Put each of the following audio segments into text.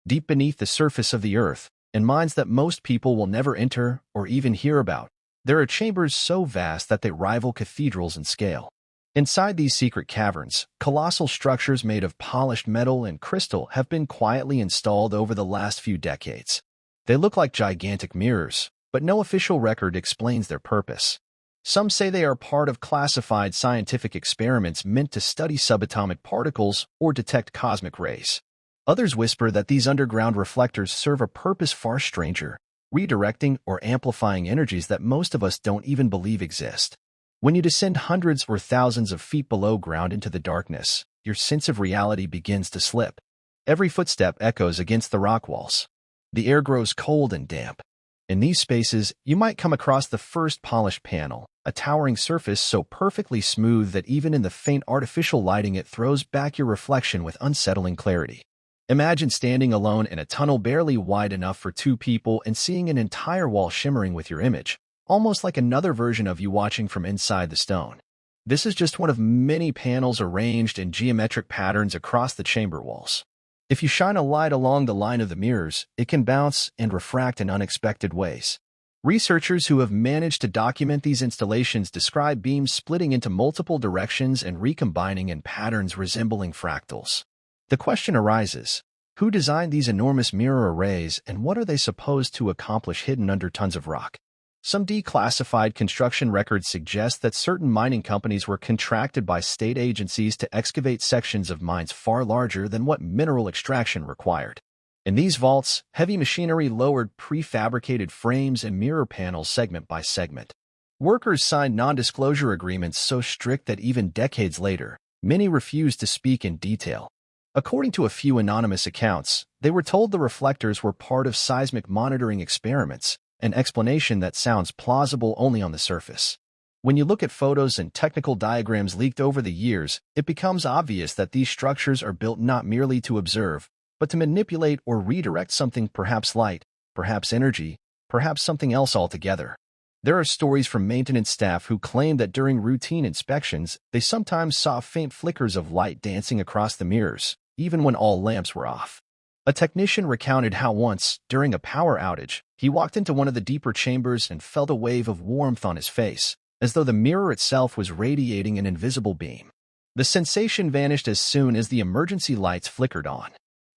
deep beneath the surface of the Earth, in mines that most people will never enter or even hear about. There are chambers so vast that they rival cathedrals in scale. Inside these secret caverns, colossal structures made of polished metal and crystal have been quietly installed over the last few decades. They look like gigantic mirrors, but no official record explains their purpose. Some say they are part of classified scientific experiments meant to study subatomic particles or detect cosmic rays. Others whisper that these underground reflectors serve a purpose far stranger, redirecting or amplifying energies that most of us don't even believe exist. When you descend hundreds or thousands of feet below ground into the darkness, your sense of reality begins to slip. Every footstep echoes against the rock walls. The air grows cold and damp. In these spaces, you might come across the first polished panel, a towering surface so perfectly smooth that even in the faint artificial lighting it throws back your reflection with unsettling clarity. Imagine standing alone in a tunnel barely wide enough for two people and seeing an entire wall shimmering with your image, almost like another version of you watching from inside the stone. This is just one of many panels arranged in geometric patterns across the chamber walls. If you shine a light along the line of the mirrors, it can bounce and refract in unexpected ways. Researchers who have managed to document these installations describe beams splitting into multiple directions and recombining in patterns resembling fractals. The question arises, who designed these enormous mirror arrays and what are they supposed to accomplish hidden under tons of rock? Some declassified construction records suggest that certain mining companies were contracted by state agencies to excavate sections of mines far larger than what mineral extraction required. In these vaults, heavy machinery lowered prefabricated frames and mirror panels segment by segment. Workers signed non-disclosure agreements so strict that even decades later, many refused to speak in detail. According to a few anonymous accounts, they were told the reflectors were part of seismic monitoring experiments, an explanation that sounds plausible only on the surface. When you look at photos and technical diagrams leaked over the years, it becomes obvious that these structures are built not merely to observe, but to manipulate or redirect something, perhaps light, perhaps energy, perhaps something else altogether. There are stories from maintenance staff who claim that during routine inspections, they sometimes saw faint flickers of light dancing across the mirrors, even when all lamps were off. A technician recounted how once, during a power outage, he walked into one of the deeper chambers and felt a wave of warmth on his face, as though the mirror itself was radiating an invisible beam. The sensation vanished as soon as the emergency lights flickered on.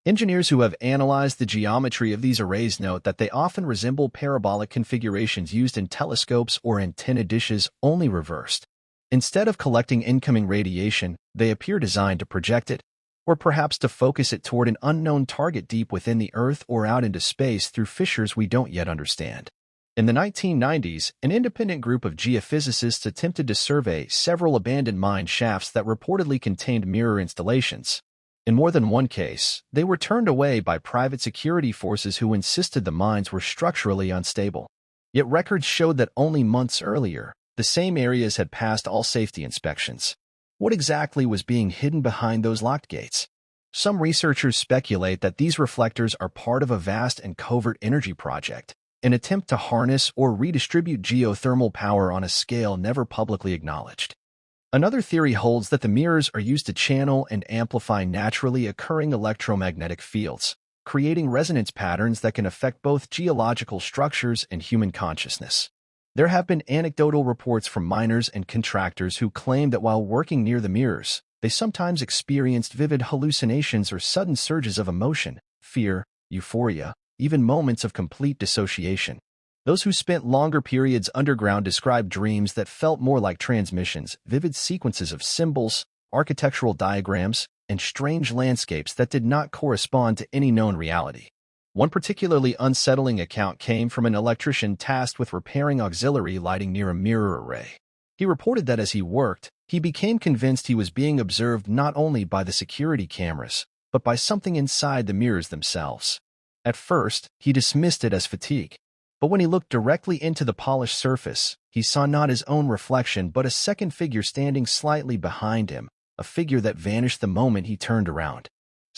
Engineers who have analyzed the geometry of these arrays note that they often resemble parabolic configurations used in telescopes or antenna dishes, only reversed. Instead of collecting incoming radiation, they appear designed to project it, or perhaps to focus it toward an unknown target deep within the Earth or out into space through fissures we don't yet understand. In the 1990s, an independent group of geophysicists attempted to survey several abandoned mine shafts that reportedly contained mirror installations. In more than one case, they were turned away by private security forces who insisted the mines were structurally unstable. Yet records showed that only months earlier, the same areas had passed all safety inspections. What exactly was being hidden behind those locked gates? Some researchers speculate that these reflectors are part of a vast and covert energy project, an attempt to harness or redistribute geothermal power on a scale never publicly acknowledged. Another theory holds that the mirrors are used to channel and amplify naturally occurring electromagnetic fields, creating resonance patterns that can affect both geological structures and human consciousness. There have been anecdotal reports from miners and contractors who claim that while working near the mirrors, they sometimes experienced vivid hallucinations or sudden surges of emotion, fear, euphoria, even moments of complete dissociation. Those who spent longer periods underground described dreams that felt more like transmissions, vivid sequences of symbols, architectural diagrams, and strange landscapes that did not correspond to any known reality. One particularly unsettling account came from an electrician tasked with repairing auxiliary lighting near a mirror array. He reported that as he worked, he became convinced he was being observed not only by the security cameras, but by something inside the mirrors themselves. At first, he dismissed it as fatigue. But when he looked directly into the polished surface, he saw not his own reflection but a second figure standing slightly behind him, a figure that vanished the moment he turned around.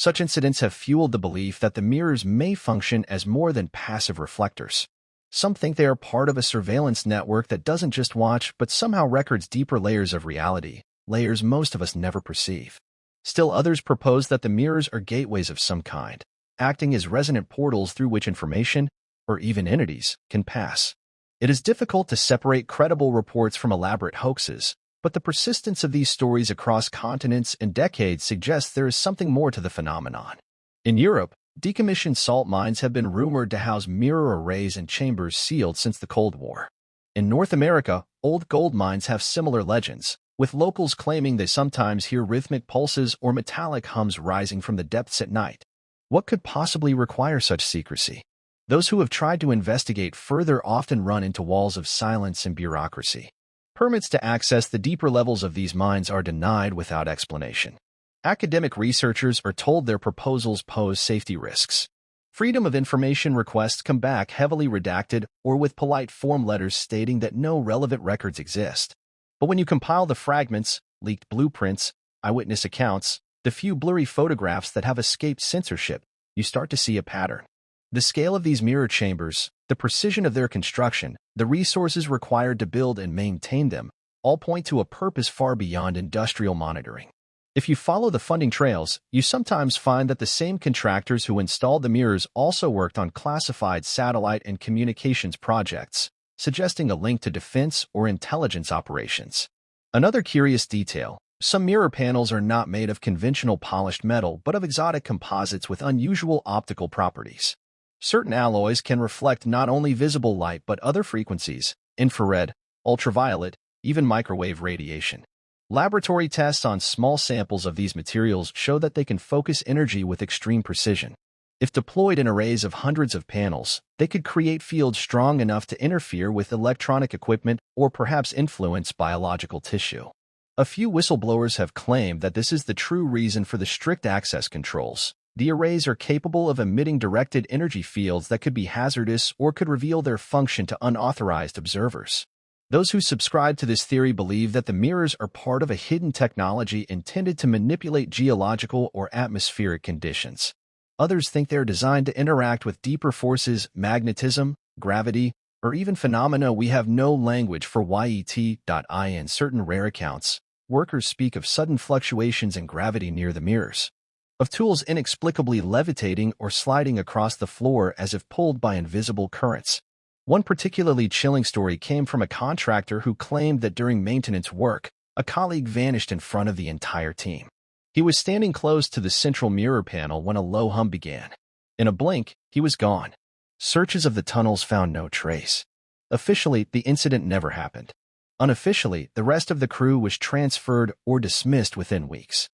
Such incidents have fueled the belief that the mirrors may function as more than passive reflectors. Some think they are part of a surveillance network that doesn't just watch but somehow records deeper layers of reality, layers most of us never perceive. Still others propose that the mirrors are gateways of some kind, acting as resonant portals through which information, or even entities, can pass. It is difficult to separate credible reports from elaborate hoaxes, but the persistence of these stories across continents and decades suggests there is something more to the phenomenon. In Europe, decommissioned salt mines have been rumored to house mirror arrays and chambers sealed since the Cold War. In North America, old gold mines have similar legends, with locals claiming they sometimes hear rhythmic pulses or metallic hums rising from the depths at night. What could possibly require such secrecy? Those who have tried to investigate further often run into walls of silence and bureaucracy. Permits to access the deeper levels of these mines are denied without explanation. Academic researchers are told their proposals pose safety risks. Freedom of information requests come back heavily redacted or with polite form letters stating that no relevant records exist. But when you compile the fragments, leaked blueprints, eyewitness accounts, the few blurry photographs that have escaped censorship, you start to see a pattern. The scale of these mirror chambers, the precision of their construction, the resources required to build and maintain them, all point to a purpose far beyond industrial monitoring. If you follow the funding trails, you sometimes find that the same contractors who installed the mirrors also worked on classified satellite and communications projects, suggesting a link to defense or intelligence operations. Another curious detail: some mirror panels are not made of conventional polished metal but of exotic composites with unusual optical properties. Certain alloys can reflect not only visible light but other frequencies, infrared, ultraviolet, even microwave radiation. Laboratory tests on small samples of these materials show that they can focus energy with extreme precision. If deployed in arrays of hundreds of panels, they could create fields strong enough to interfere with electronic equipment or perhaps influence biological tissue. A few whistleblowers have claimed that this is the true reason for the strict access controls. The arrays are capable of emitting directed energy fields that could be hazardous or could reveal their function to unauthorized observers. Those who subscribe to this theory believe that the mirrors are part of a hidden technology intended to manipulate geological or atmospheric conditions. Others think they're designed to interact with deeper forces, magnetism, gravity, or even phenomena we have no language for yet. In certain rare accounts, workers speak of sudden fluctuations in gravity near the mirrors, of tools inexplicably levitating or sliding across the floor as if pulled by invisible currents. One particularly chilling story came from a contractor who claimed that during maintenance work, a colleague vanished in front of the entire team. He was standing close to the central mirror panel when a low hum began. In a blink, he was gone. Searches of the tunnels found no trace. Officially, the incident never happened. Unofficially, the rest of the crew was transferred or dismissed within weeks.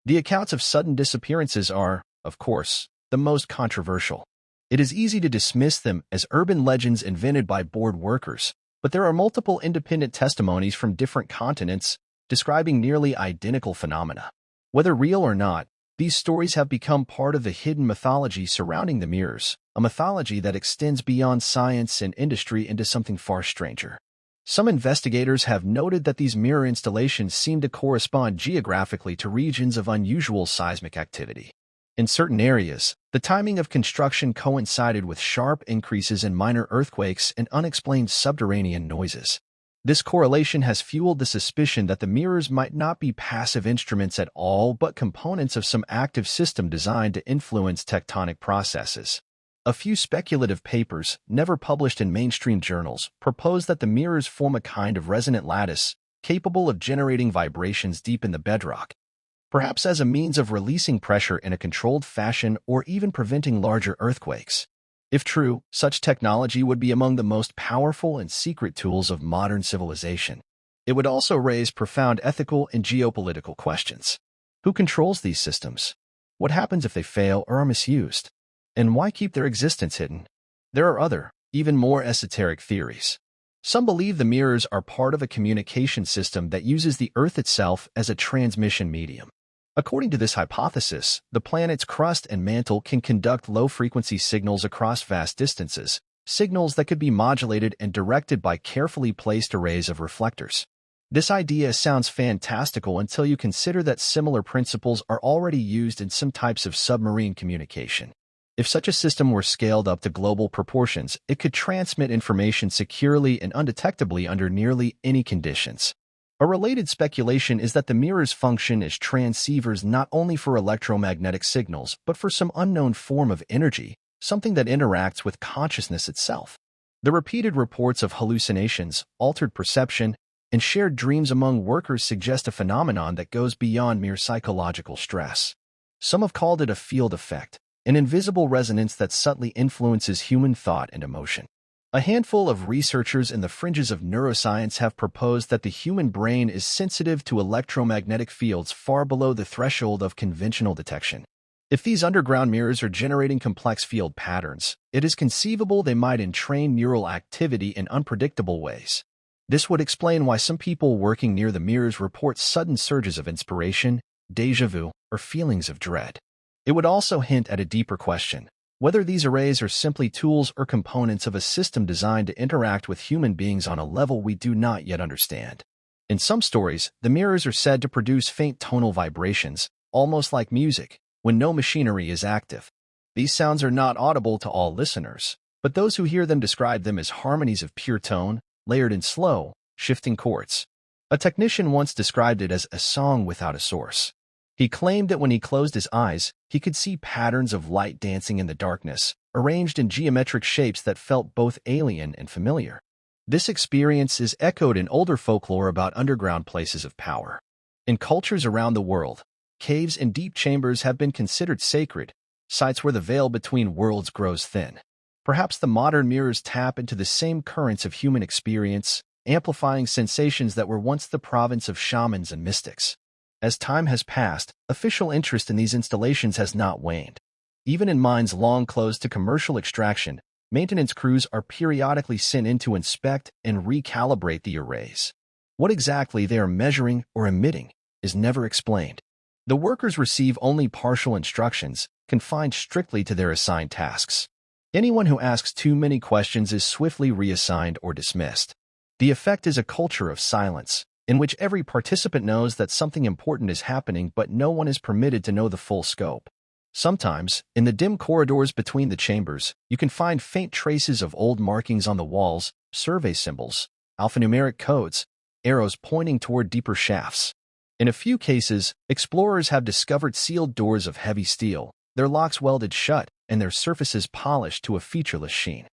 The accounts of sudden disappearances are, of course, the most controversial. It is easy to dismiss them as urban legends invented by bored workers, but there are multiple independent testimonies from different continents describing nearly identical phenomena. Whether real or not, these stories have become part of the hidden mythology surrounding the mirrors, a mythology that extends beyond science and industry into something far stranger. Some investigators have noted that these mirror installations seem to correspond geographically to regions of unusual seismic activity. In certain areas, the timing of construction coincided with sharp increases in minor earthquakes and unexplained subterranean noises. This correlation has fueled the suspicion that the mirrors might not be passive instruments at all but components of some active system designed to influence tectonic processes. A few speculative papers, never published in mainstream journals, propose that the mirrors form a kind of resonant lattice, capable of generating vibrations deep in the bedrock, perhaps as a means of releasing pressure in a controlled fashion or even preventing larger earthquakes. If true, such technology would be among the most powerful and secret tools of modern civilization. It would also raise profound ethical and geopolitical questions. Who controls these systems? What happens if they fail or are misused? And why keep their existence hidden? There are other, even more esoteric theories. Some believe the mirrors are part of a communication system that uses the Earth itself as a transmission medium. According to this hypothesis, the planet's crust and mantle can conduct low-frequency signals across vast distances, signals that could be modulated and directed by carefully placed arrays of reflectors. This idea sounds fantastical until you consider that similar principles are already used in some types of submarine communication. If such a system were scaled up to global proportions, it could transmit information securely and undetectably under nearly any conditions. A related speculation is that the mirrors function as transceivers not only for electromagnetic signals, but for some unknown form of energy, something that interacts with consciousness itself. The repeated reports of hallucinations, altered perception, and shared dreams among workers suggest a phenomenon that goes beyond mere psychological stress. Some have called it a field effect, an invisible resonance that subtly influences human thought and emotion. A handful of researchers in the fringes of neuroscience have proposed that the human brain is sensitive to electromagnetic fields far below the threshold of conventional detection. If these underground mirrors are generating complex field patterns, it is conceivable they might entrain neural activity in unpredictable ways. This would explain why some people working near the mirrors report sudden surges of inspiration, déjà vu, or feelings of dread. It would also hint at a deeper question: whether these arrays are simply tools or components of a system designed to interact with human beings on a level we do not yet understand. In some stories, the mirrors are said to produce faint tonal vibrations, almost like music, when no machinery is active. These sounds are not audible to all listeners, but those who hear them describe them as harmonies of pure tone, layered in slow, shifting chords. A technician once described it as a song without a source. He claimed that when he closed his eyes, he could see patterns of light dancing in the darkness, arranged in geometric shapes that felt both alien and familiar. This experience is echoed in older folklore about underground places of power. In cultures around the world, caves and deep chambers have been considered sacred, sites where the veil between worlds grows thin. Perhaps the modern mirrors tap into the same currents of human experience, amplifying sensations that were once the province of shamans and mystics. As time has passed, official interest in these installations has not waned. Even in mines long closed to commercial extraction, maintenance crews are periodically sent in to inspect and recalibrate the arrays. What exactly they are measuring or emitting is never explained. The workers receive only partial instructions, confined strictly to their assigned tasks. Anyone who asks too many questions is swiftly reassigned or dismissed. The effect is a culture of silence, in which every participant knows that something important is happening, but no one is permitted to know the full scope. Sometimes, in the dim corridors between the chambers, you can find faint traces of old markings on the walls, survey symbols, alphanumeric codes, arrows pointing toward deeper shafts. In a few cases, explorers have discovered sealed doors of heavy steel, their locks welded shut and their surfaces polished to a featureless sheen.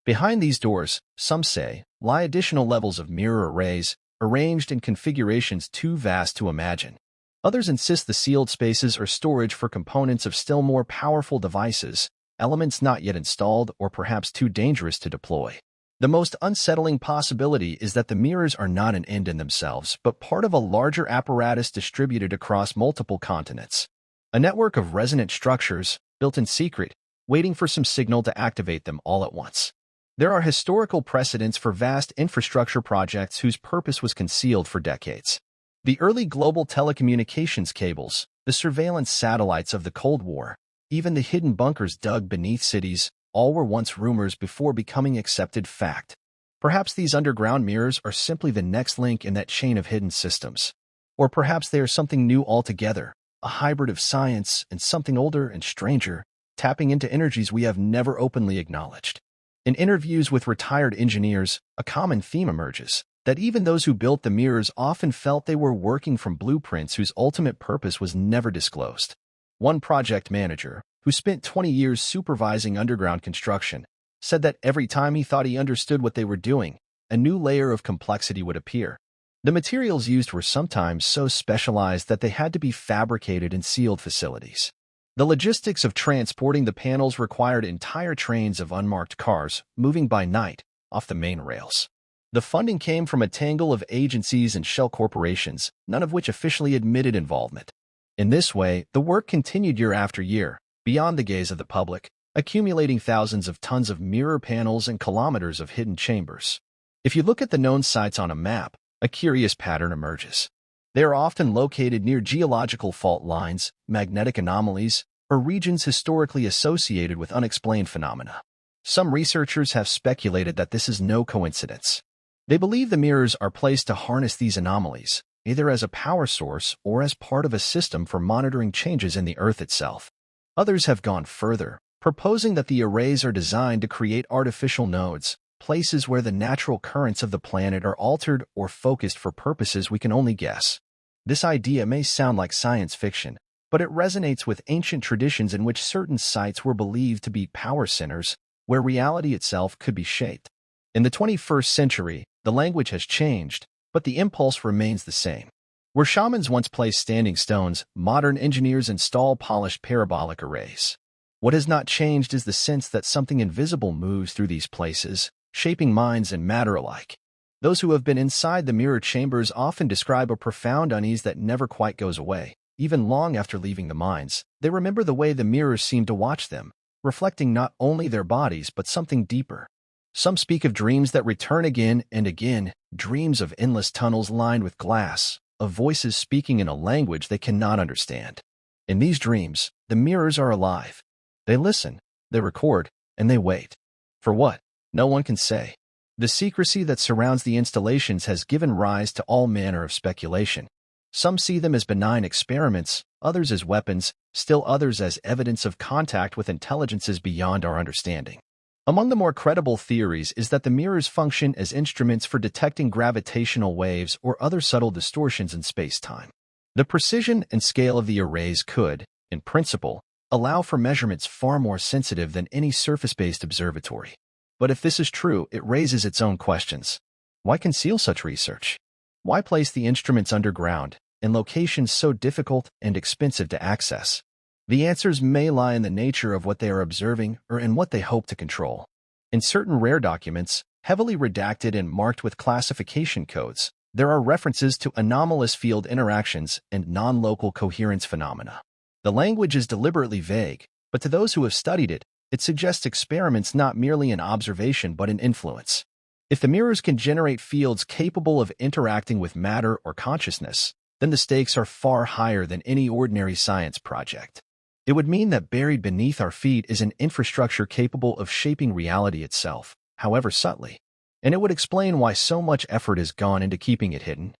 Behind these doors, some say, lie additional levels of mirror arrays, arranged in configurations too vast to imagine. Others insist the sealed spaces are storage for components of still more powerful devices, elements not yet installed or perhaps too dangerous to deploy. The most unsettling possibility is that the mirrors are not an end in themselves, but part of a larger apparatus distributed across multiple continents. A network of resonant structures, built in secret, waiting for some signal to activate them all at once. There are historical precedents for vast infrastructure projects whose purpose was concealed for decades. The early global telecommunications cables, the surveillance satellites of the Cold War, even the hidden bunkers dug beneath cities, all were once rumors before becoming accepted fact. Perhaps these underground mirrors are simply the next link in that chain of hidden systems. Or perhaps they are something new altogether, a hybrid of science and something older and stranger, tapping into energies we have never openly acknowledged. In interviews with retired engineers, a common theme emerges, that even those who built the mirrors often felt they were working from blueprints whose ultimate purpose was never disclosed. One project manager, who spent 20 years supervising underground construction, said that every time he thought he understood what they were doing, a new layer of complexity would appear. The materials used were sometimes so specialized that they had to be fabricated in sealed facilities. The logistics of transporting the panels required entire trains of unmarked cars, moving by night, off the main rails. The funding came from a tangle of agencies and shell corporations, none of which officially admitted involvement. In this way, the work continued year after year, beyond the gaze of the public, accumulating thousands of tons of mirror panels and kilometers of hidden chambers. If you look at the known sites on a map, a curious pattern emerges. They are often located near geological fault lines, magnetic anomalies, or regions historically associated with unexplained phenomena. Some researchers have speculated that this is no coincidence. They believe the mirrors are placed to harness these anomalies, either as a power source or as part of a system for monitoring changes in the Earth itself. Others have gone further, proposing that the arrays are designed to create artificial nodes, places where the natural currents of the planet are altered or focused for purposes we can only guess. This idea may sound like science fiction, but it resonates with ancient traditions in which certain sites were believed to be power centers, where reality itself could be shaped. In the 21st century, the language has changed, but the impulse remains the same. Where shamans once placed standing stones, modern engineers install polished parabolic arrays. What has not changed is the sense that something invisible moves through these places, shaping minds and matter alike. Those who have been inside the mirror chambers often describe a profound unease that never quite goes away. Even long after leaving the mines, they remember the way the mirrors seem to watch them, reflecting not only their bodies but something deeper. Some speak of dreams that return again and again, dreams of endless tunnels lined with glass, of voices speaking in a language they cannot understand. In these dreams, the mirrors are alive. They listen, they record, and they wait. For what? No one can say. The secrecy that surrounds the installations has given rise to all manner of speculation. Some see them as benign experiments, others as weapons, still others as evidence of contact with intelligences beyond our understanding. Among the more credible theories is that the mirrors function as instruments for detecting gravitational waves or other subtle distortions in space-time. The precision and scale of the arrays could, in principle, allow for measurements far more sensitive than any surface-based observatory. But if this is true, it raises its own questions. Why conceal such research? Why place the instruments underground, in locations so difficult and expensive to access? The answers may lie in the nature of what they are observing or in what they hope to control. In certain rare documents, heavily redacted and marked with classification codes, there are references to anomalous field interactions and non-local coherence phenomena. The language is deliberately vague, but to those who have studied it, it suggests experiments not merely in observation but in influence. If the mirrors can generate fields capable of interacting with matter or consciousness, then the stakes are far higher than any ordinary science project. It would mean that buried beneath our feet is an infrastructure capable of shaping reality itself, however subtly. And it would explain why so much effort has gone into keeping it hidden.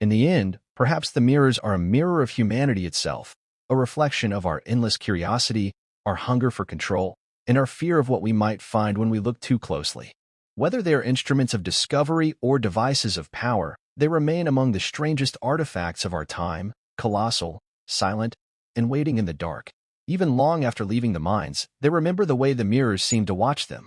In the end, perhaps the mirrors are a mirror of humanity itself, a reflection of our endless curiosity, our hunger for control, and our fear of what we might find when we look too closely. Whether they are instruments of discovery or devices of power, they remain among the strangest artifacts of our time, colossal, silent, and waiting in the dark. Even long after leaving the mines, they remember the way the mirrors seem to watch them,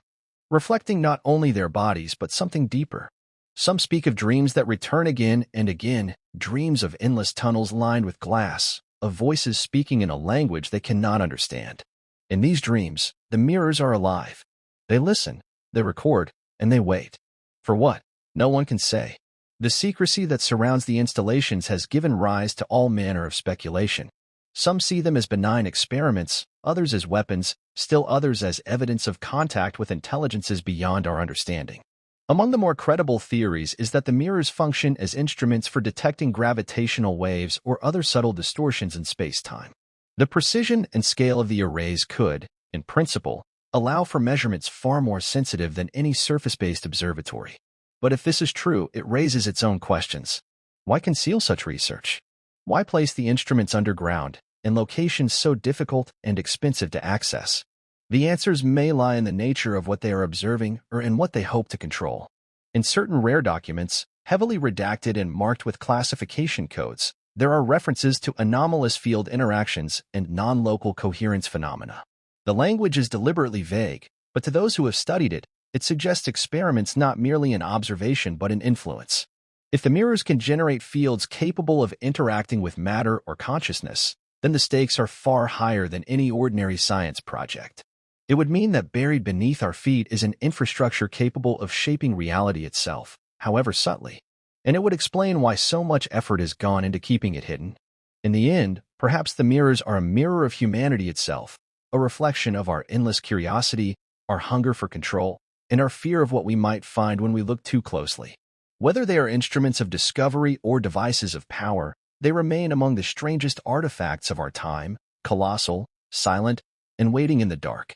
reflecting not only their bodies but something deeper. Some speak of dreams that return again and again, dreams of endless tunnels lined with glass, of voices speaking in a language they cannot understand. In these dreams, the mirrors are alive. They listen, they record, and they wait. For what? No one can say. The secrecy that surrounds the installations has given rise to all manner of speculation. Some see them as benign experiments, others as weapons, still others as evidence of contact with intelligences beyond our understanding. Among the more credible theories is that the mirrors function as instruments for detecting gravitational waves or other subtle distortions in space-time. The precision and scale of the arrays could, in principle, allow for measurements far more sensitive than any surface-based observatory. But if this is true, it raises its own questions. Why conceal such research? Why place the instruments underground, in locations so difficult and expensive to access? The answers may lie in the nature of what they are observing or in what they hope to control. In certain rare documents, heavily redacted and marked with classification codes, there are references to anomalous field interactions and non-local coherence phenomena. The language is deliberately vague, but to those who have studied it, it suggests experiments not merely in observation but in influence. If the mirrors can generate fields capable of interacting with matter or consciousness, then the stakes are far higher than any ordinary science project. It would mean that buried beneath our feet is an infrastructure capable of shaping reality itself, however subtly. And it would explain why so much effort has gone into keeping it hidden. In the end, perhaps the mirrors are a mirror of humanity itself, a reflection of our endless curiosity, our hunger for control, and our fear of what we might find when we look too closely. Whether they are instruments of discovery or devices of power, they remain among the strangest artifacts of our time, colossal, silent, and waiting in the dark.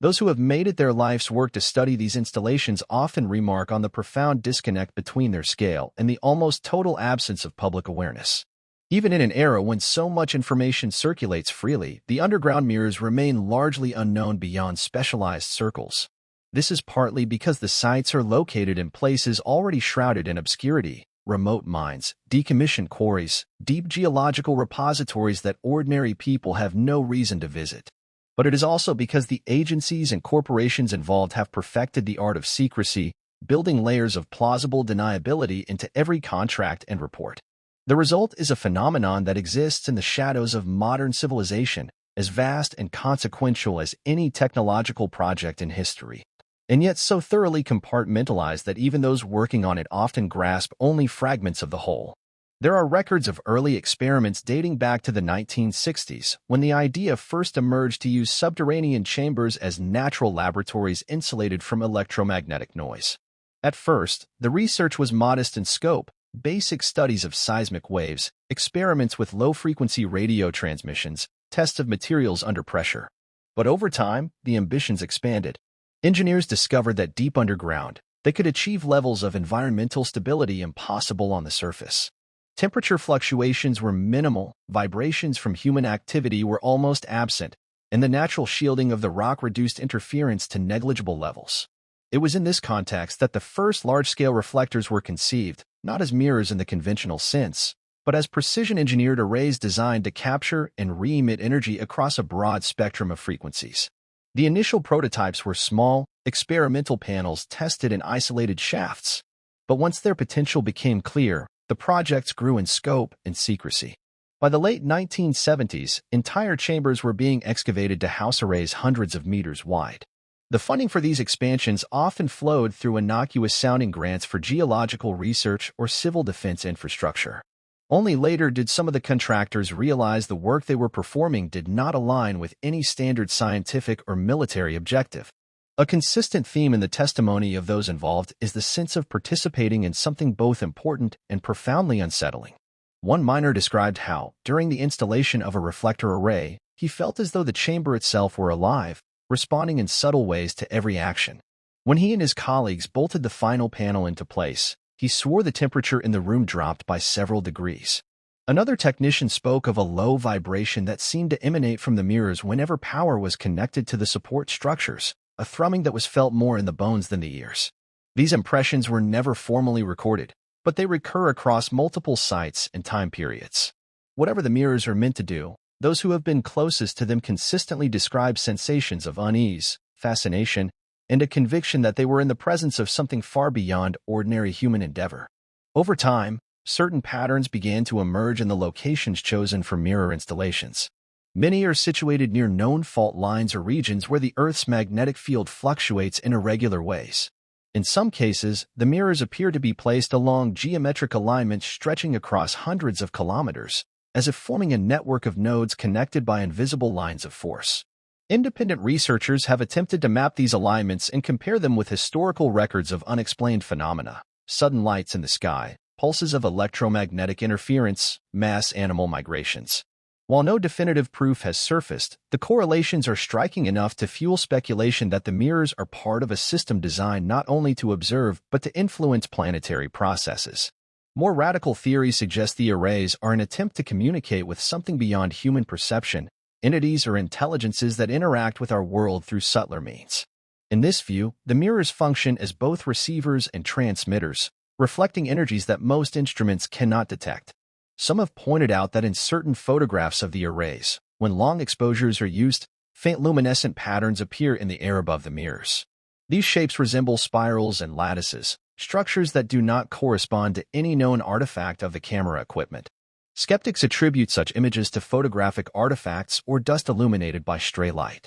Those who have made it their life's work to study these installations often remark on the profound disconnect between their scale and the almost total absence of public awareness. Even in an era when so much information circulates freely, the underground mirrors remain largely unknown beyond specialized circles. This is partly because the sites are located in places already shrouded in obscurity, remote mines, decommissioned quarries, deep geological repositories that ordinary people have no reason to visit. But it is also because the agencies and corporations involved have perfected the art of secrecy, building layers of plausible deniability into every contract and report. The result is a phenomenon that exists in the shadows of modern civilization, as vast and consequential as any technological project in history, and yet so thoroughly compartmentalized that even those working on it often grasp only fragments of the whole. There are records of early experiments dating back to the 1960s, when the idea first emerged to use subterranean chambers as natural laboratories insulated from electromagnetic noise. At first, the research was modest in scope: basic studies of seismic waves, experiments with low-frequency radio transmissions, tests of materials under pressure. But over time, the ambitions expanded. Engineers discovered that deep underground, they could achieve levels of environmental stability impossible on the surface. Temperature fluctuations were minimal, vibrations from human activity were almost absent, and the natural shielding of the rock reduced interference to negligible levels. It was in this context that the first large-scale reflectors were conceived, not as mirrors in the conventional sense, but as precision-engineered arrays designed to capture and re-emit energy across a broad spectrum of frequencies. The initial prototypes were small, experimental panels tested in isolated shafts, but once their potential became clear, the projects grew in scope and secrecy. By the late 1970s, entire chambers were being excavated to house arrays hundreds of meters wide. The funding for these expansions often flowed through innocuous-sounding grants for geological research or civil defense infrastructure. Only later did some of the contractors realize the work they were performing did not align with any standard scientific or military objective. A consistent theme in the testimony of those involved is the sense of participating in something both important and profoundly unsettling. One miner described how, during the installation of a reflector array, he felt as though the chamber itself were alive, responding in subtle ways to every action. When he and his colleagues bolted the final panel into place, he swore the temperature in the room dropped by several degrees. Another technician spoke of a low vibration that seemed to emanate from the mirrors whenever power was connected to the support structures, a thrumming that was felt more in the bones than the ears. These impressions were never formally recorded, but they recur across multiple sites and time periods. Whatever the mirrors are meant to do, those who have been closest to them consistently describe sensations of unease, fascination, and a conviction that they were in the presence of something far beyond ordinary human endeavor. Over time, certain patterns began to emerge in the locations chosen for mirror installations. Many are situated near known fault lines or regions where the Earth's magnetic field fluctuates in irregular ways. In some cases, the mirrors appear to be placed along geometric alignments stretching across hundreds of kilometers, as if forming a network of nodes connected by invisible lines of force. Independent researchers have attempted to map these alignments and compare them with historical records of unexplained phenomena: sudden lights in the sky, pulses of electromagnetic interference, mass animal migrations. While no definitive proof has surfaced, the correlations are striking enough to fuel speculation that the mirrors are part of a system designed not only to observe but to influence planetary processes. More radical theories suggest the arrays are an attempt to communicate with something beyond human perception, entities or intelligences that interact with our world through subtler means. In this view, the mirrors function as both receivers and transmitters, reflecting energies that most instruments cannot detect. Some have pointed out that in certain photographs of the arrays, when long exposures are used, faint luminescent patterns appear in the air above the mirrors. These shapes resemble spirals and lattices, structures that do not correspond to any known artifact of the camera equipment. Skeptics attribute such images to photographic artifacts or dust illuminated by stray light.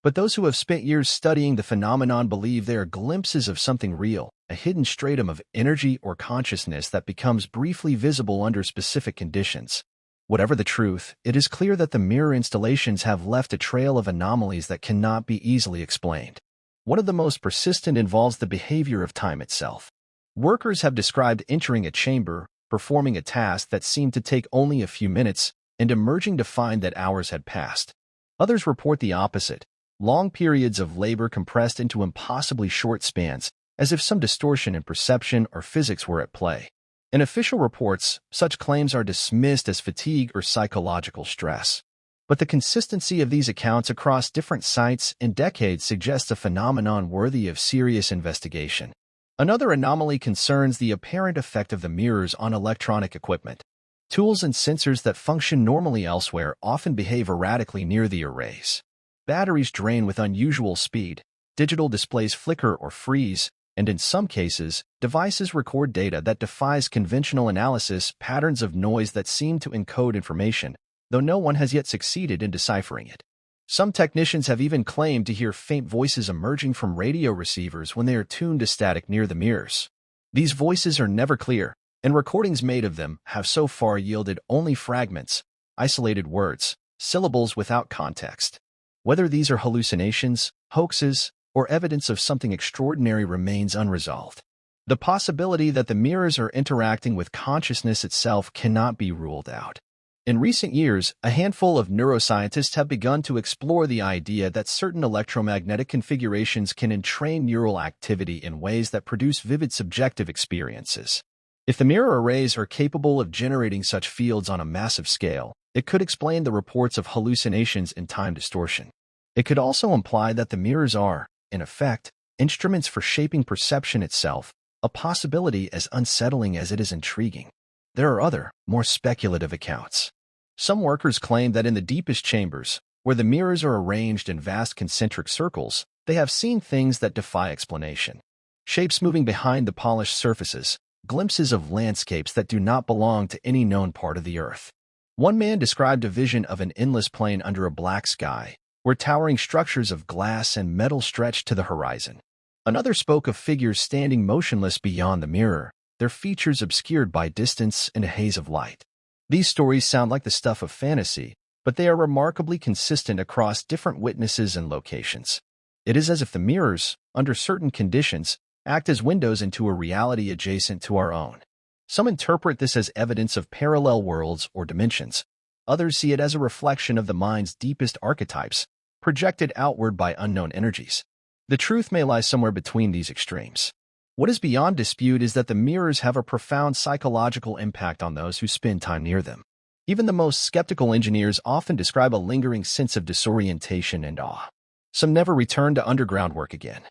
But those who have spent years studying the phenomenon believe they are glimpses of something real, a hidden stratum of energy or consciousness that becomes briefly visible under specific conditions. Whatever the truth, it is clear that the mirror installations have left a trail of anomalies that cannot be easily explained. One of the most persistent involves the behavior of time itself. Workers have described entering a chamber, performing a task that seemed to take only a few minutes, and emerging to find that hours had passed. Others report the opposite: long periods of labor compressed into impossibly short spans, as if some distortion in perception or physics were at play. In official reports, such claims are dismissed as fatigue or psychological stress. But the consistency of these accounts across different sites and decades suggests a phenomenon worthy of serious investigation. Another anomaly concerns the apparent effect of the mirrors on electronic equipment. Tools and sensors that function normally elsewhere often behave erratically near the arrays. Batteries drain with unusual speed, digital displays flicker or freeze, and in some cases, devices record data that defies conventional analysis, patterns of noise that seem to encode information, though no one has yet succeeded in deciphering it. Some technicians have even claimed to hear faint voices emerging from radio receivers when they are tuned to static near the mirrors. These voices are never clear, and recordings made of them have so far yielded only fragments, isolated words, syllables without context. Whether these are hallucinations, hoaxes, or evidence of something extraordinary remains unresolved. The possibility that the mirrors are interacting with consciousness itself cannot be ruled out. In recent years, a handful of neuroscientists have begun to explore the idea that certain electromagnetic configurations can entrain neural activity in ways that produce vivid subjective experiences. If the mirror arrays are capable of generating such fields on a massive scale, it could explain the reports of hallucinations and time distortion. It could also imply that the mirrors are, in effect, instruments for shaping perception itself, a possibility as unsettling as it is intriguing. There are other, more speculative accounts. Some workers claim that in the deepest chambers, where the mirrors are arranged in vast concentric circles, they have seen things that defy explanation. Shapes moving behind the polished surfaces, glimpses of landscapes that do not belong to any known part of the earth. One man described a vision of an endless plain under a black sky, where towering structures of glass and metal stretched to the horizon. Another spoke of figures standing motionless beyond the mirror, their features obscured by distance and a haze of light. These stories sound like the stuff of fantasy, but they are remarkably consistent across different witnesses and locations. It is as if the mirrors, under certain conditions, act as windows into a reality adjacent to our own. Some interpret this as evidence of parallel worlds or dimensions. Others see it as a reflection of the mind's deepest archetypes, projected outward by unknown energies. The truth may lie somewhere between these extremes. What is beyond dispute is that the mirrors have a profound psychological impact on those who spend time near them. Even the most skeptical engineers often describe a lingering sense of disorientation and awe. Some never return to underground work again.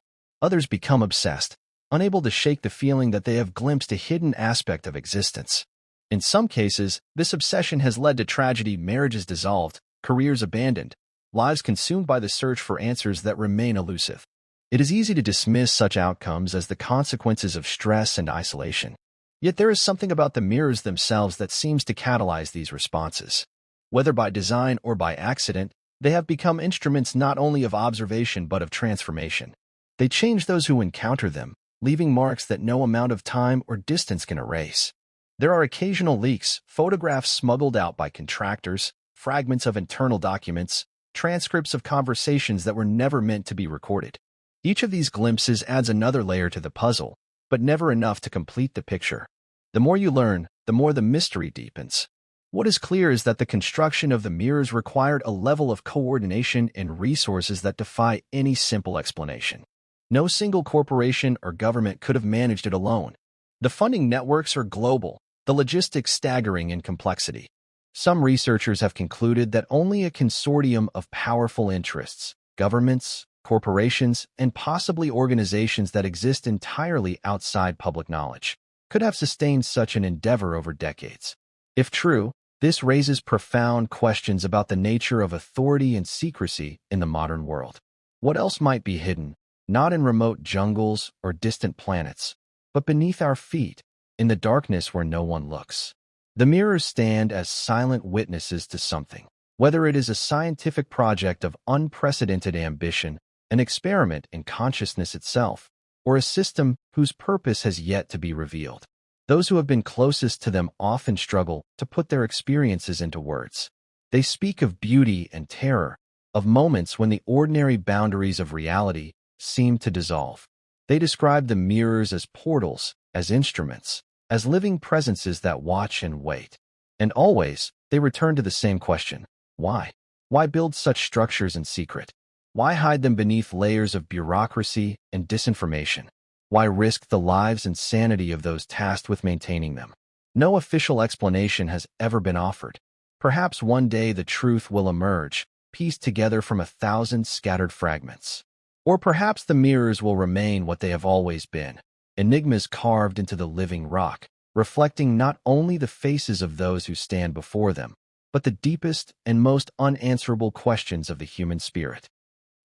Others become obsessed, unable to shake the feeling that they have glimpsed a hidden aspect of existence. In some cases, this obsession has led to tragedy: marriages dissolved, careers abandoned, lives consumed by the search for answers that remain elusive. It is easy to dismiss such outcomes as the consequences of stress and isolation. Yet there is something about the mirrors themselves that seems to catalyze these responses. Whether by design or by accident, they have become instruments not only of observation but of transformation. They change those who encounter them, leaving marks that no amount of time or distance can erase. There are occasional leaks, photographs smuggled out by contractors, fragments of internal documents, transcripts of conversations that were never meant to be recorded. Each of these glimpses adds another layer to the puzzle, but never enough to complete the picture. The more you learn, the more the mystery deepens. What is clear is that the construction of the mirrors required a level of coordination and resources that defy any simple explanation. No single corporation or government could have managed it alone. The funding networks are global, the logistics staggering in complexity. Some researchers have concluded that only a consortium of powerful interests, governments, corporations, and possibly organizations that exist entirely outside public knowledge, could have sustained such an endeavor over decades. If true, this raises profound questions about the nature of authority and secrecy in the modern world. What else might be hidden, not in remote jungles or distant planets, but beneath our feet, in the darkness where no one looks? The mirrors stand as silent witnesses to something, whether it is a scientific project of unprecedented ambition, an experiment in consciousness itself, or a system whose purpose has yet to be revealed. Those who have been closest to them often struggle to put their experiences into words. They speak of beauty and terror, of moments when the ordinary boundaries of reality seem to dissolve. They describe the mirrors as portals, as instruments, as living presences that watch and wait. And always, they return to the same question: why? Why build such structures in secret? Why hide them beneath layers of bureaucracy and disinformation? Why risk the lives and sanity of those tasked with maintaining them? No official explanation has ever been offered. Perhaps one day the truth will emerge, pieced together from 1,000 scattered fragments. Or perhaps the mirrors will remain what they have always been, enigmas carved into the living rock, reflecting not only the faces of those who stand before them, but the deepest and most unanswerable questions of the human spirit.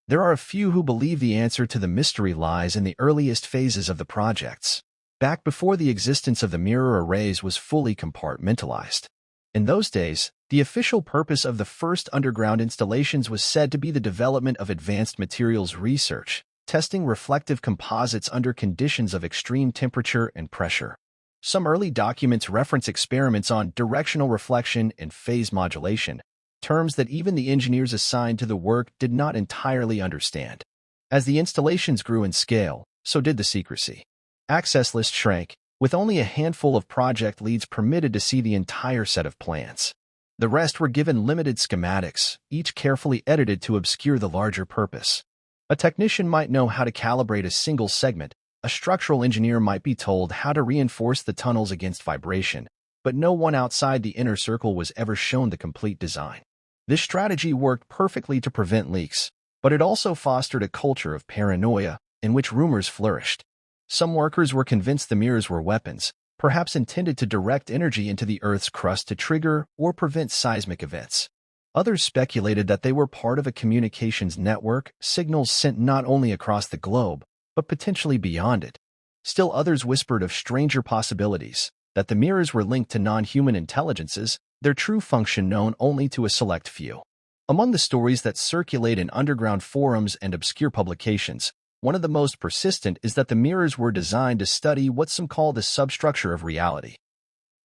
There are a few who believe the answer to the mystery lies in the earliest phases of the projects, back before the existence of the mirror arrays was fully compartmentalized. In those days, the official purpose of the first underground installations was said to be the development of advanced materials research, testing reflective composites under conditions of extreme temperature and pressure. Some early documents reference experiments on directional reflection and phase modulation, terms that even the engineers assigned to the work did not entirely understand. As the installations grew in scale, so did the secrecy. Access lists shrank, with only a handful of project leads permitted to see the entire set of plans. The rest were given limited schematics, each carefully edited to obscure the larger purpose. A technician might know how to calibrate a single segment, a structural engineer might be told how to reinforce the tunnels against vibration, but no one outside the inner circle was ever shown the complete design. This strategy worked perfectly to prevent leaks, but it also fostered a culture of paranoia in which rumors flourished. Some workers were convinced the mirrors were weapons, perhaps intended to direct energy into the Earth's crust to trigger or prevent seismic events. Others speculated that they were part of a communications network, signals sent not only across the globe, but potentially beyond it. Still others whispered of stranger possibilities, that the mirrors were linked to non-human intelligences, their true function known only to a select few. Among the stories that circulate in underground forums and obscure publications, one of the most persistent is that the mirrors were designed to study what some call the substructure of reality.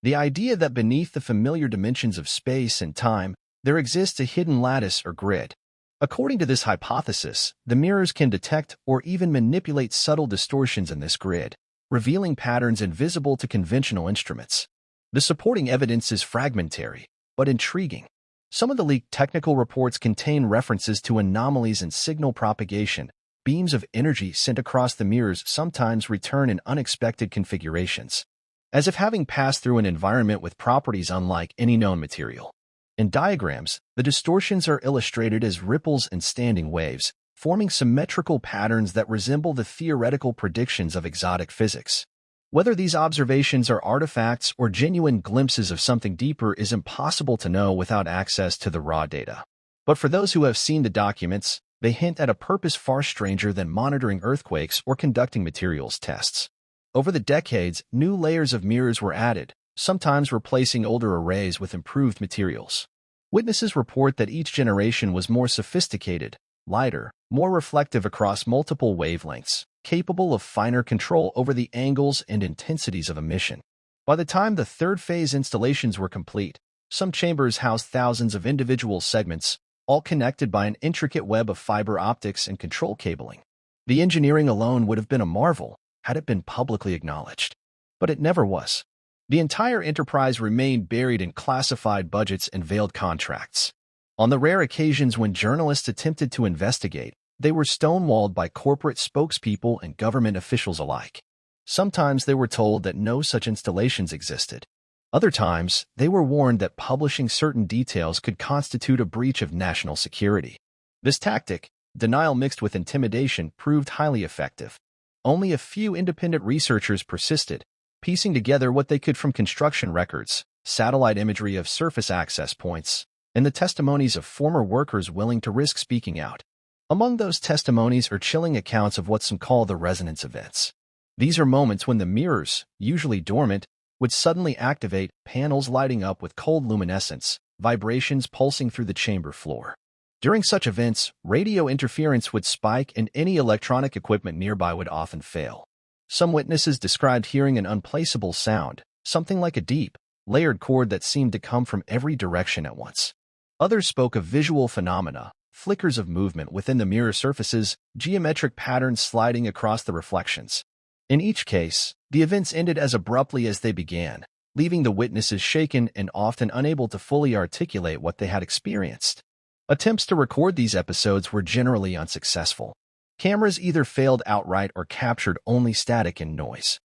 The idea that beneath the familiar dimensions of space and time, there exists a hidden lattice or grid. According to this hypothesis, the mirrors can detect or even manipulate subtle distortions in this grid, revealing patterns invisible to conventional instruments. The supporting evidence is fragmentary, but intriguing. Some of the leaked technical reports contain references to anomalies in signal propagation. Beams of energy sent across the mirrors sometimes return in unexpected configurations, as if having passed through an environment with properties unlike any known material. In diagrams, the distortions are illustrated as ripples and standing waves, forming symmetrical patterns that resemble the theoretical predictions of exotic physics. Whether these observations are artifacts or genuine glimpses of something deeper is impossible to know without access to the raw data. But for those who have seen the documents, they hint at a purpose far stranger than monitoring earthquakes or conducting materials tests. Over the decades, new layers of mirrors were added, sometimes replacing older arrays with improved materials. Witnesses report that each generation was more sophisticated, lighter, more reflective across multiple wavelengths, capable of finer control over the angles and intensities of emission. By the time the third phase installations were complete, some chambers housed thousands of individual segments, all connected by an intricate web of fiber optics and control cabling. The engineering alone would have been a marvel had it been publicly acknowledged. But it never was. The entire enterprise remained buried in classified budgets and veiled contracts. On the rare occasions when journalists attempted to investigate, they were stonewalled by corporate spokespeople and government officials alike. Sometimes they were told that no such installations existed. Other times, they were warned that publishing certain details could constitute a breach of national security. This tactic, denial mixed with intimidation, proved highly effective. Only a few independent researchers persisted, piecing together what they could from construction records, satellite imagery of surface access points, and the testimonies of former workers willing to risk speaking out. Among those testimonies are chilling accounts of what some call the resonance events. These are moments when the mirrors, usually dormant, would suddenly activate, panels lighting up with cold luminescence, vibrations pulsing through the chamber floor. During such events, radio interference would spike and any electronic equipment nearby would often fail. Some witnesses described hearing an unplaceable sound, something like a deep, layered chord that seemed to come from every direction at once. Others spoke of visual phenomena, flickers of movement within the mirror surfaces, geometric patterns sliding across the reflections. In each case, the events ended as abruptly as they began, leaving the witnesses shaken and often unable to fully articulate what they had experienced. Attempts to record these episodes were generally unsuccessful. Cameras either failed outright or captured only static and noise.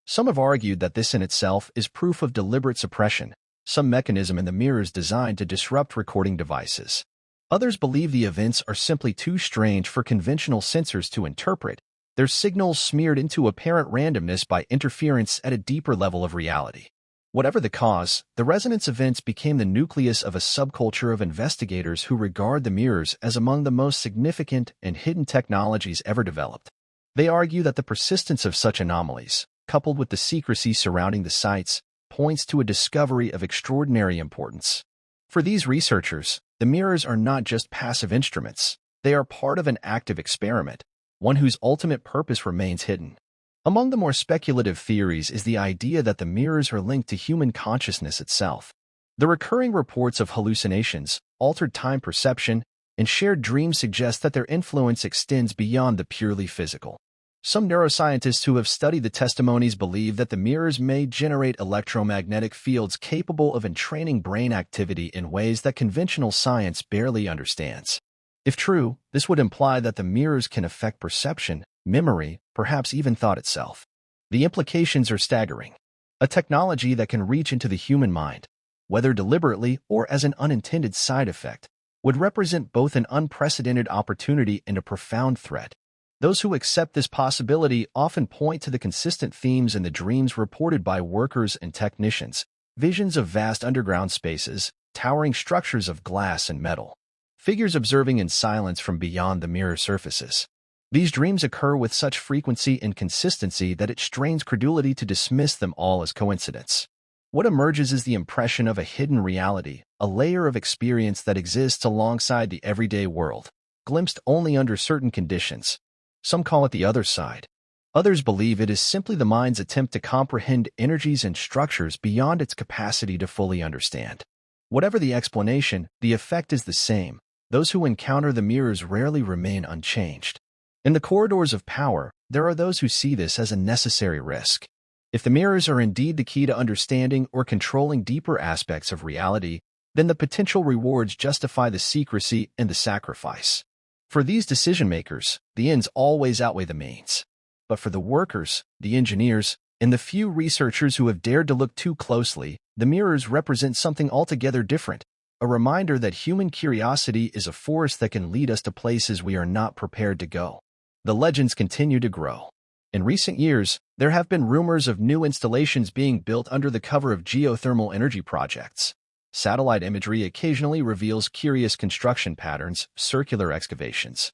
Some have argued that this in itself is proof of deliberate suppression, some mechanism in the mirrors designed to disrupt recording devices. Others believe the events are simply too strange for conventional sensors to interpret, their signals smeared into apparent randomness by interference at a deeper level of reality. Whatever the cause, the resonance events became the nucleus of a subculture of investigators who regard the mirrors as among the most significant and hidden technologies ever developed. They argue that the persistence of such anomalies, coupled with the secrecy surrounding the sites, points to a discovery of extraordinary importance. For these researchers, the mirrors are not just passive instruments, they are part of an active experiment, one whose ultimate purpose remains hidden. Among the more speculative theories is the idea that the mirrors are linked to human consciousness itself. The recurring reports of hallucinations, altered time perception, and shared dreams suggest that their influence extends beyond the purely physical. Some neuroscientists who have studied the testimonies believe that the mirrors may generate electromagnetic fields capable of entraining brain activity in ways that conventional science barely understands. If true, this would imply that the mirrors can affect perception, memory, perhaps even thought itself. The implications are staggering. A technology that can reach into the human mind, whether deliberately or as an unintended side effect, would represent both an unprecedented opportunity and a profound threat. Those who accept this possibility often point to the consistent themes in the dreams reported by workers and technicians, visions of vast underground spaces, towering structures of glass and metal, figures observing in silence from beyond the mirror surfaces. These dreams occur with such frequency and consistency that it strains credulity to dismiss them all as coincidence. What emerges is the impression of a hidden reality, a layer of experience that exists alongside the everyday world, glimpsed only under certain conditions. Some call it the other side. Others believe it is simply the mind's attempt to comprehend energies and structures beyond its capacity to fully understand. Whatever the explanation, the effect is the same. Those who encounter the mirrors rarely remain unchanged. In the corridors of power, there are those who see this as a necessary risk. If the mirrors are indeed the key to understanding or controlling deeper aspects of reality, then the potential rewards justify the secrecy and the sacrifice. For these decision-makers, the ends always outweigh the means. But for the workers, the engineers, and the few researchers who have dared to look too closely, the mirrors represent something altogether different, a reminder that human curiosity is a force that can lead us to places we are not prepared to go. The legends continue to grow. In recent years, there have been rumors of new installations being built under the cover of geothermal energy projects. Satellite imagery occasionally reveals curious construction patterns, circular excavations,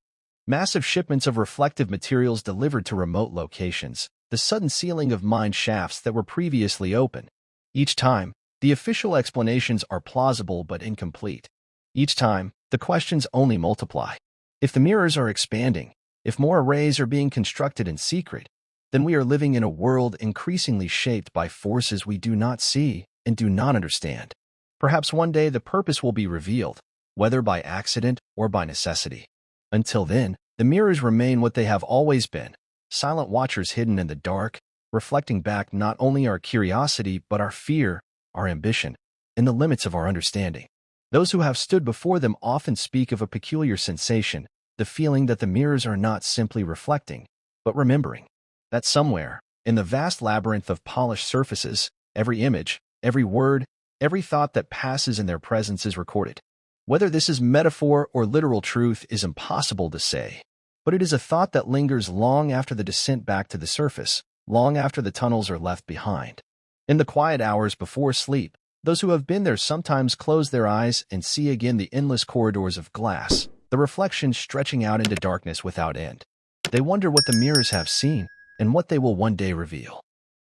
massive shipments of reflective materials delivered to remote locations, the sudden sealing of mine shafts that were previously open. Each time, the official explanations are plausible but incomplete. Each time, the questions only multiply. If the mirrors are expanding, if more arrays are being constructed in secret, then we are living in a world increasingly shaped by forces we do not see and do not understand. Perhaps one day the purpose will be revealed, whether by accident or by necessity. Until then, the mirrors remain what they have always been, silent watchers hidden in the dark, reflecting back not only our curiosity but our fear, our ambition, and the limits of our understanding. Those who have stood before them often speak of a peculiar sensation, the feeling that the mirrors are not simply reflecting, but remembering. That somewhere, in the vast labyrinth of polished surfaces, every image, every word, every thought that passes in their presence is recorded. Whether this is metaphor or literal truth is impossible to say, but it is a thought that lingers long after the descent back to the surface, long after the tunnels are left behind. In the quiet hours before sleep, those who have been there sometimes close their eyes and see again the endless corridors of glass, the reflections stretching out into darkness without end. They wonder what the mirrors have seen and what they will one day reveal.